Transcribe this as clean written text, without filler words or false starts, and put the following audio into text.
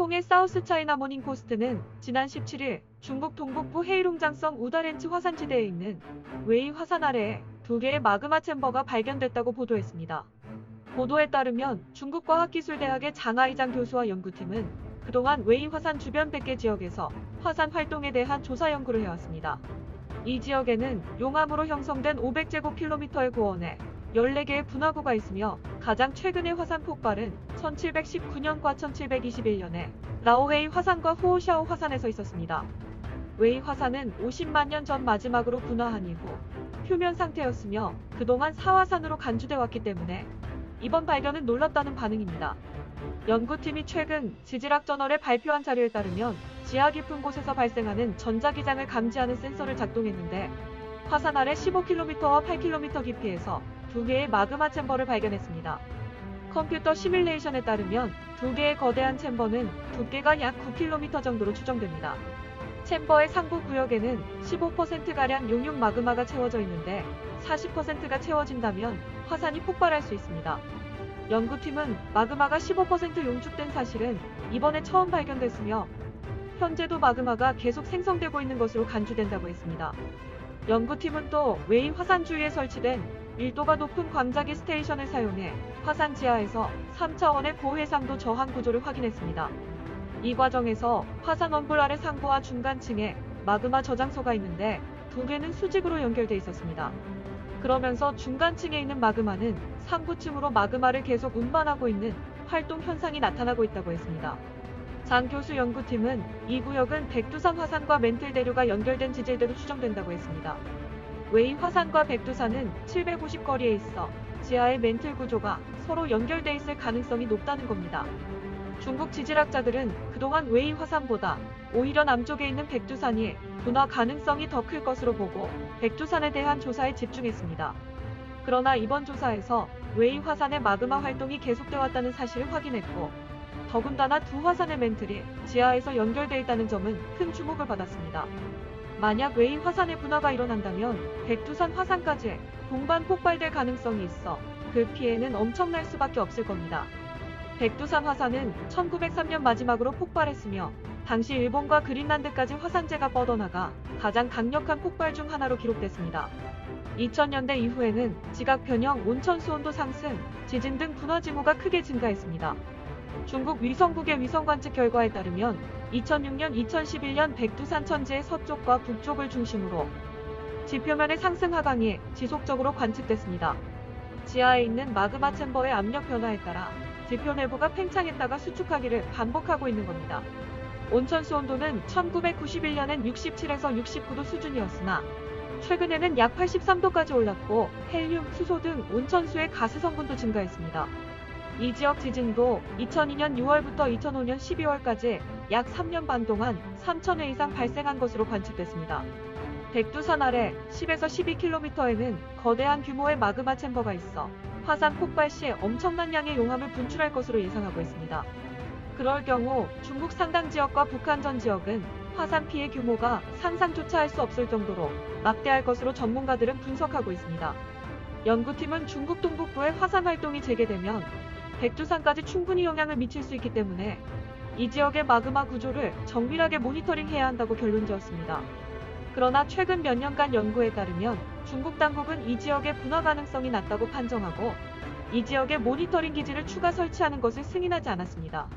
활동의 사우스 차이나 모닝 포스트는 지난 17일 중국 동북부 헤이룽장성 우다렌츠 화산지대에 있는 웨이 화산 아래에 2개의 마그마 챔버가 발견됐다고 보도했습니다. 보도에 따르면 중국 과학기술대학의 장하이장 교수와 연구팀은 그동안 웨이 화산 주변 100개 지역에서 화산 활동에 대한 조사 연구를 해왔습니다. 이 지역에는 용암으로 형성된 500제곱킬로미터의 고원에 14개의 분화구가 있으며 가장 최근의 화산 폭발은 1719년과 1721년에 라오헤이 화산과 후오샤오 화산에서 있었습니다. 웨이 화산은 50만 년 전 마지막으로 분화한 이후 표면 상태였으며 그동안 사화산으로 간주돼 왔기 때문에 이번 발견은 놀랍다는 반응입니다. 연구팀이 최근 지질학 저널에 발표한 자료에 따르면 지하 깊은 곳에서 발생하는 전자기장을 감지하는 센서를 작동했는데 화산 아래 15km와 8km 깊이에서 2개의 마그마 챔버를 발견했습니다. 컴퓨터 시뮬레이션에 따르면 2개의 거대한 챔버는 두께가 약 9km 정도로 추정됩니다. 챔버의 상부 구역에는 15%가량 용융 마그마가 채워져 있는데 40%가 채워진다면 화산이 폭발할 수 있습니다. 연구팀은 마그마가 15% 용축된 사실은 이번에 처음 발견됐으며 현재도 마그마가 계속 생성되고 있는 것으로 간주된다고 했습니다. 연구팀은 또 웨이 화산 주위에 설치된 밀도가 높은 광자기 스테이션을 사용해 화산 지하에서 3차원의 고해상도 저항 구조를 확인했습니다. 이 과정에서 화산 원볼 아래 상부와 중간층에 마그마 저장소가 있는데 2개는 수직으로 연결돼 있었습니다. 그러면서 중간층에 있는 마그마는 상부층으로 마그마를 계속 운반하고 있는 활동 현상이 나타나고 있다고 했습니다. 장 교수 연구팀은 이 구역은 백두산 화산과 멘틀 대류가 연결된 지질대로 추정된다고 했습니다. 웨이 화산과 백두산은 750거리에 있어 지하의 멘틀 구조가 서로 연결돼 있을 가능성이 높다는 겁니다. 중국 지질학자들은 그동안 웨이 화산보다 오히려 남쪽에 있는 백두산이 분화 가능성이 더 클 것으로 보고 백두산에 대한 조사에 집중했습니다. 그러나 이번 조사에서 웨이 화산의 마그마 활동이 계속되어 왔다는 사실을 확인했고 더군다나 두 화산의 멘틀이 지하에서 연결돼 있다는 점은 큰 주목을 받았습니다. 만약 웨이 화산의 분화가 일어난다면 백두산 화산까지 동반 폭발될 가능성이 있어 그 피해는 엄청날 수밖에 없을 겁니다. 백두산 화산은 1903년 마지막으로 폭발했으며 당시 일본과 그린란드까지 화산재가 뻗어나가 가장 강력한 폭발 중 하나로 기록됐습니다. 2000년대 이후에는 지각 변형, 온천 수온도 상승, 지진 등 분화 징후가 크게 증가했습니다. 중국 위성국의 위성 관측 결과에 따르면 2006년, 2011년 백두산 천지의 서쪽과 북쪽을 중심으로 지표면의 상승 하강이 지속적으로 관측됐습니다. 지하에 있는 마그마 챔버의 압력 변화에 따라 지표 내부가 팽창했다가 수축하기를 반복하고 있는 겁니다. 온천 수온도는 1991년엔 67에서 69도 수준이었으나 최근에는 약 83도까지 올랐고 헬륨, 수소 등 온천수의 가스 성분도 증가했습니다. 이 지역 지진도 2002년 6월부터 2005년 12월까지 약 3년 반 동안 3,000회 이상 발생한 것으로 관측됐습니다. 백두산 아래 10에서 12km에는 거대한 규모의 마그마 챔버가 있어 화산 폭발 시 엄청난 양의 용암을 분출할 것으로 예상하고 있습니다. 그럴 경우 중국 상당 지역과 북한 전 지역은 화산 피해 규모가 상상조차 할 수 없을 정도로 막대할 것으로 전문가들은 분석하고 있습니다. 연구팀은 중국 동북부의 화산 활동이 재개되면 백두산까지 충분히 영향을 미칠 수 있기 때문에 이 지역의 마그마 구조를 정밀하게 모니터링해야 한다고 결론지었습니다. 그러나 최근 몇 년간 연구에 따르면 중국 당국은 이 지역의 분화 가능성이 낮다고 판정하고 이 지역에 모니터링 기지를 추가 설치하는 것을 승인하지 않았습니다.